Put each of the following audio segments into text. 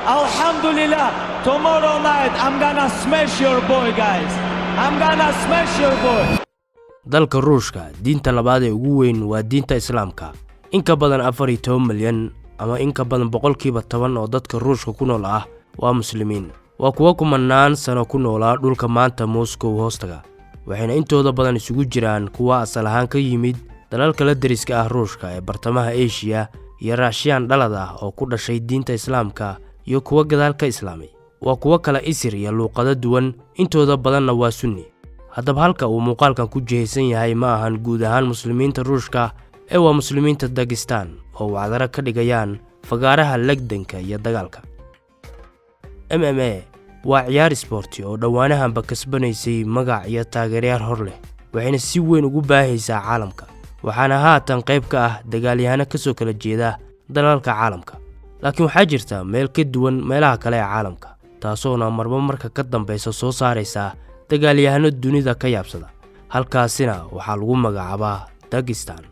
Alhamdulillah, tomorrow night I'm gonna smash your boy, guys. I'm gonna smash your boy. dalka Ruushka diinta labaad ee ugu weyn waa diinta Islaamka. In ka badan 14 milyan ama in ka badan 10% oo dadka Ruushka ku nool ah waa muslimiin. Waa kuwa kumanaan sano ku noolaa dhulka maanta Moscow hoostaga. Waxayna intooda badan isugu jiraan kuwa asal ahaan ka yimid dalalka la deriska ah Ruushka ee bartamaha Asia iyo Russian dhalad ah oo ku dhashay diinta Islaamka iyo kuwa gadaalka Islaamay. Waa kuwa kala isir iyo luqado duwan, intooda badanna waa Sunni. haddaba halka uu muuqaalkan ku jihaysan yahay ma ahan guud ahaan muslimiinta Ruushka ee waa muslimiinta Dagestan oo wacdara ka dhigayaan fagaaraha legdanka iyo dagaalka. MMA waa ciyaar isboorti oo dhawaanahanba kasbanaysay magac iyo taageerayaal hor leh, waxayna si weyn ugu baahaysaa caalamka. waxaana haatan qayb ka ah dagaalyahano ka soo kala jeeda dalalka caalamka. laakiin waxaa jirta meel ka duwan meelaha kale ee caalamka, taasoona marba marka ka dambaysa soo saaraysa dagaalyahano dunida ka yaabsada. halkaasina waxaa lagu magacaabaa Dagestan.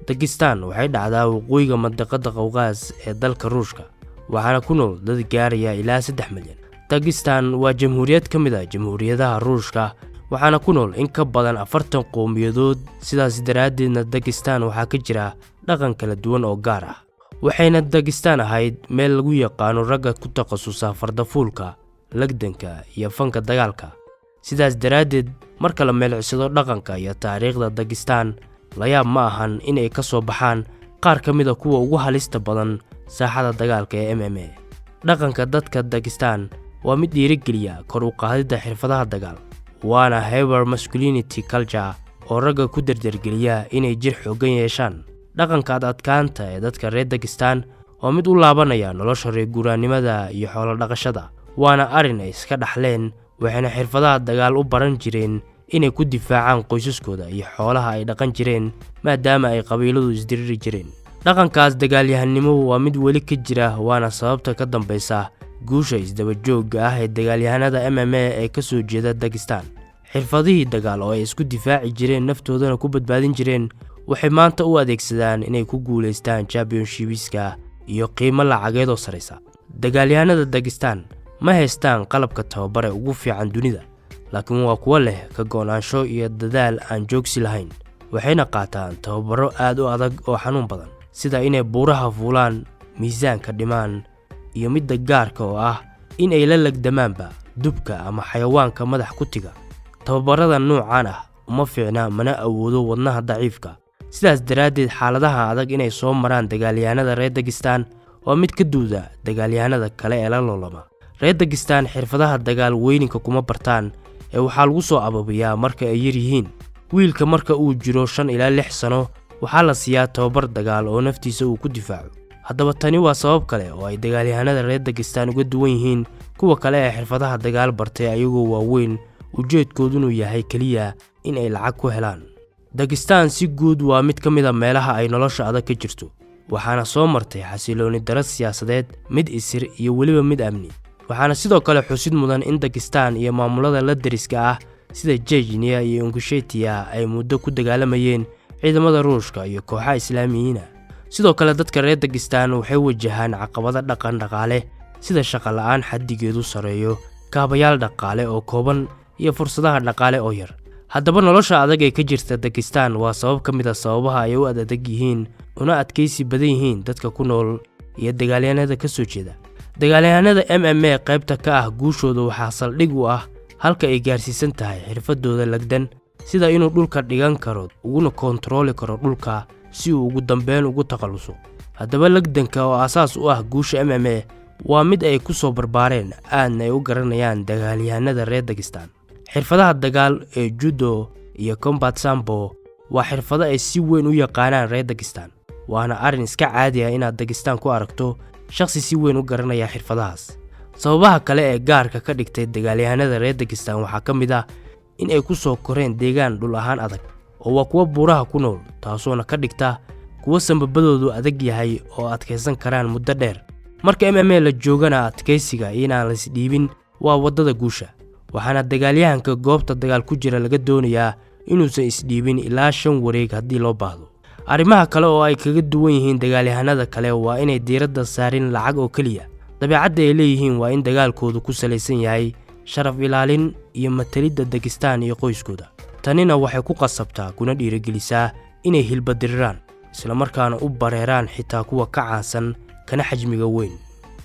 Dagestan waxay dhacdaa waqooyiga mandaqada Qowqaas ee dalka Ruushka, waxaana ku nool dad gaaraya ilaa 3 milyan. Dagestan waa jamhuuriyad ka mid ah jamhuuriyadaha Ruushka, waxaana ku nool in ka badan 40 qowmiyadood. sidaas daraadeedna Dagestan waxaa ka jira dhaqan kala duwan oo gaar ah. waxayna Dagestan ahayd meel lagu yaqaano ragga ku takhasusa fardafuulka, legdanka iyo fanka dagaalka. sidaas daraadeed marka la meelcisado dhaqanka iyo taariikhda Dagestan, la yaab ma ahan in ay ka soo baxaan qaar ka mid ah kuwa ugu halista badan saaxada dagaalka ee MMA. dhaqanka dadka Dagestan waa mid dhiirigeliya kor u qaadida xirfadaha dagaal, waana hyper masculinity culture oo ragga ku dardargeliya inay jir xooggan yeeshaan. dhaqanka adkaanta ee dadka reer Dagestan waa mid u laabanaya nolosha reer guuraanimada iyo xoolo dhaqashada, waana arin ay iska dhaxleen. waxayna xirfadaha dagaal u baran jireen inay ku difaacaan qoysaskooda iyo xoolaha ay dhaqan jireen, maadaama ay qabiiladu isdiriri jireen. dhaqankaas dagaalyahanimo waa mid weli ka jira, waana sababta ka dambaysa guusha isdaba joogga ah ee dagaalyahanada MMA ee ka soo jeeda Dagestan. xirfadihii dagaal oo ay isku difaaci jireen naftoodana ku badbaadin jireen waxay maanta u adeegsadaan inay ku guuleystaan championshipska iyo qiimo lacageed oo sareysa. dagaalyahanada Dagestan ma haystaan qalabka tababar ee ugu fiican dunida, laakiin waa kuwa leh ka go'naansho iyo dadaal aan joogsi lahayn. waxayna qaataan tababaro aad u adag oo xanuun badan, sida inay buuraha fuulaan, miisaanka dhimaan, iyo midda gaarka oo ah in ay la legdamaanba dubka ama xayawaanka madax ku tiga. tababarada noocan ah uma fiicna mana awoodo wadnaha daciifka. sidaas daraadeed xaaladaha adag inay soo maraan dagaalyahanada reer Dagestan waa mid ka duuda dagaalyahanada kale ee la loolama. reer Dagestan xirfadaha dagaal weyninka kuma bartaan ee waxaa lagu soo ababiyaa marka ay yar yihiin. wiilka marka uu jiro 5 ilaa 6 sano waxaa la siiyaa tababar dagaal oo naftiisa uu ku difaaco. haddaba tani waa sabab kale oo ay dagaalyahanada reer Dagestan uga duwan yihiin kuwa kale ee xirfadaha dagaal bartay ayagoo waaweyn, ujeedkooduna yahay kaliya in ay lacag ku helaan. Dagestan si guud waa mid ka mid ah meelaha ay nolosha adag ka jirto, waxaana soo martay xasilooni darro siyaasadeed, mid isir iyo weliba mid amni. waxaana sidoo kale xusid mudan in Dagestan iyo maamulada la deriska ah sida Chechnya iyo Ingushetia ay muddo ku dagaalamayeen ciidamada Ruushka iyo kooxaha Islaamiyiina. sidoo kale dadka reer Dagestan waxay wajahaan caqabado dhaqan dhaqaale sida shaqo la'aan xaddigeedu sareeyo, kaabayaal dhaqaale oo kooban iyo fursadaha dhaqaale oo yar. haddaba nolosha adag ee ka jirta Dagestan waa sabab ka mid ah sababaha ay u adag yihiin una adkaysi badan yihiin dadka ku nool iyo dagaalyahanada ka soo jeeda. dagaalyahanada MMA qaybta ka ah guushooda waxaa saldhig u ah halka ay gaarsiisan tahay xirfadooda legdan, sida inuu dhulka dhigan karo uguna kontrooli karo dhulka si uu ugu dambeyn ugu takhaluso. haddaba legdanka oo asaas u ah guusha MMA waa mid ay ku soo barbaareen aadna ay u garanayaan dagaalyahanada reer Dagestan. xirfadaha dagaal ee judo iyo combat sambo waa xirfado ay si weyn u yaqaanaan reer Dagestan, waana arin iska caadi ah inaad Dagestan ku aragto shakhsi si weyn u garanaya xirfadahaas. sababaha kale ee gaarka ka dhigtay dagaalyahanada reer Dagestan waxaa ka mid ah in ay ku soo koreen deegaan dhul ahaan adag oo waa kuwa buuraha ku nool, taasoona ka dhigta kuwa sambabadoodu adag yahay oo adkaysan karaan muddo dheer. marka MMA la joogana adkaysiga inaan la isdhiibin waa wadada guusha, waxaana dagaalyahanka goobta dagaal ku jira laga doonayaa inuusan isdhiibin ilaa 5 wareeg haddii loo baahdo. arrimaha kale oo ay kaga duwan yihiin dagaalyahanada kale waa inay diiradda saarin lacag oo kaliya, dabeecadda ay leeyihiin waa in dagaalkoodu ku salaysan yahay sharaf ilaalin iyo matalidda Dagestan iyo qoyskooda. tanina waxay ku qasabtaa kuna dhiirigelisaa inay hilbadiriraan isla markaana u bareeraan xitaa kuwa ka caansan kana xajmiga weyn.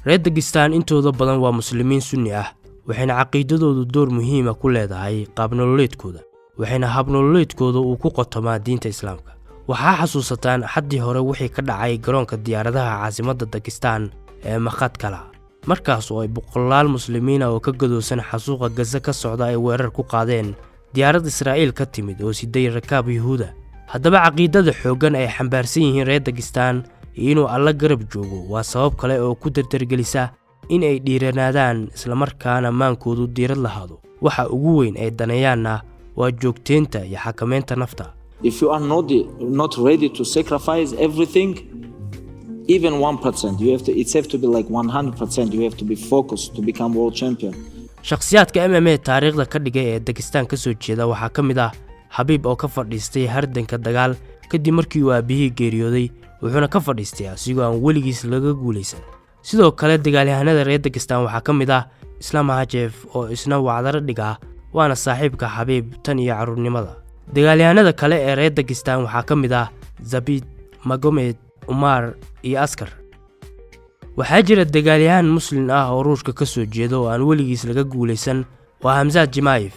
reer Dagestan intooda badan waa muslimiin sunni ah, waxayna caqiidadoodu door muhiim ah ku leedahay qaab nololeedkooda, waxayna hab nololeedkooda uu ku qotomaa diinta Islaamka. waxaa xasuusataan xaddii hore wixii ka dhacay garoonka diyaaradaha caasimadda Dagestan ee Makhadkala, markaas oo ay boqolaal muslimiin oo ka gadoosan xasuuqa Gaza ka socda ay weerar ku qaadeen diyaarad Israa'iil ka timid oo siday rakaab Yuhuuda. haddaba caqiidada xooggan ay xambaarsan yihiin reer Dagestan iyo inuu Alla garab joogo waa sabab kale oo ku dardargelisa in ay dhiiranaadaan isla markaana maankoodu diirad lahaado. waxa ugu weyn ay daneeyaanna waa joogteynta iyo xakameynta nafta. If you are not ready to sacrifice everything, even 1%, it's have to be like 100%. You have to be focused to become world champion. shakhsiyaadka MMA taariikhda ka dhigay ee Dagestan ka soo jeeda waxaa ka mid ah Habib oo ka fadhiistay hardanka dagaal kadib markii uu aabihii geeriyooday, wuxuuna ka fadhiistay asigoo aan weligiis laga guuleysan. sidoo kale dagaalyahanada reer Dagestan waxaa ka mid ah Islam Makhachev oo isna wacdaro dhiga waana saaxiibka Habib tan iyo carruurnimada. dagaalyahanada kale ee reer Dagestan waxaa ka mid ah Zabit, Magomed, Umar iyo Askar. waxaa jira dagaalyahan muslim ah oo Ruushka ka soo jeeda oo aan weligiis laga guuleysan, waa Hamzat Chimaev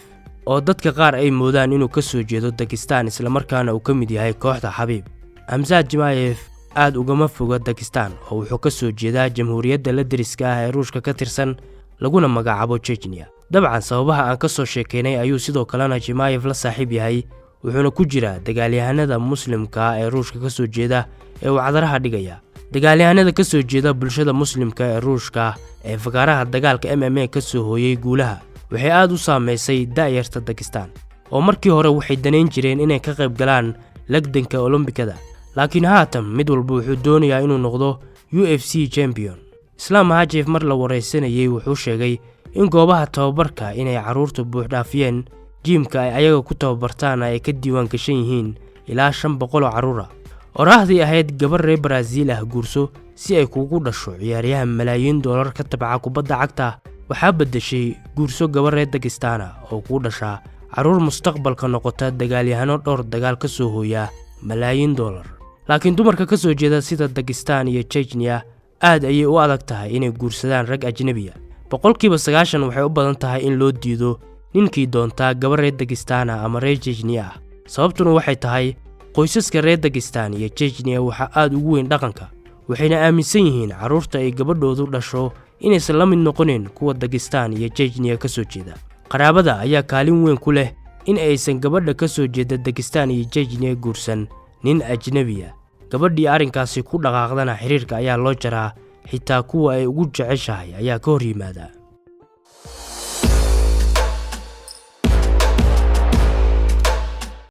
oo dadka qaar ay moodaan inuu ka soo jeedo Dagestan isla markaana uu ka mid yahay kooxda Habib. Hamzat Chimaev aad ugama foga Dagestan oo wuxuu ka soo jeedaa jamhuuriyadda la deriska ah ee Ruushka ka tirsan laguna magacaabo Chechnya. dabcan sababaha aan ka soo sheekeynay ayuu sidoo kalena Chimaev la saaxiib yahay, wuxuuna ku jiraa dagaalyahanada muslimka ee Ruushka ka soo jeeda ee wacdaraha dhigaya. dagaalyahanada ka soo jeeda bulshada muslimka ee Ruushka ee fagaaraha dagaalka MMA ka soo hooyay guulaha waxay aad u saameysay da'yarta Dagestan oo markii hore waxay daneyn jireen inay ka qayb galaan lagdanka Olombikada, laakiin haatan mid walba wuxuu doonayaa inuu noqdo UFC champion. Islam Makhachev mar la wareysanayay wuxuu sheegay in goobaha tababarka inay carruurtu buux dhaafiyeen, jiimka ay ayaga ku tababartaan ay ka diiwaan gashan yihiin ilaa 500 oo carruur ah. oraahdii ahayd gabar reer Brazil ah guurso si ay kugu dhasho ciyaaryahan malaayiin dollar ka tabca kubadda cagta, waxaa bedeshay guurso gabar reer Dagestan oo ku dhasha carruur mustaqbalka noqota dagaalyahano dhowr dagaal ka soo hooya malaayiin dollar. laakiin dumarka ka soo jeeda sida Dagestan iyo Chechnya aad ayay u adag tahay inay guursadaan rag ajnabi ah. 90% waxay u badan tahay in loo diido ninkii doonta gabar reer Dagestan ama reer Chechnya ah. sababtuna waxay tahay qoysaska reer Dagestan iyo Chechnya waxa aad ugu weyn dhaqanka, waxayna aaminsan yihiin carruurta ay gabadhoodu dhasho inaysan la mid noqonin kuwa Dagestan iyo Chechnya ka soo jeeda. qaraabada ayaa kaalin weyn ku leh in aysan gabadha ka soo jeeda Dagestan iyo Chechnya guursan nin ajnabi ah. gabadhii arrinkaasi ku dhaqaaqdana xiriirka ayaa loo jaraa, xitaa kuwa ay ugu jeceshahay ayaa ka hor yimaada.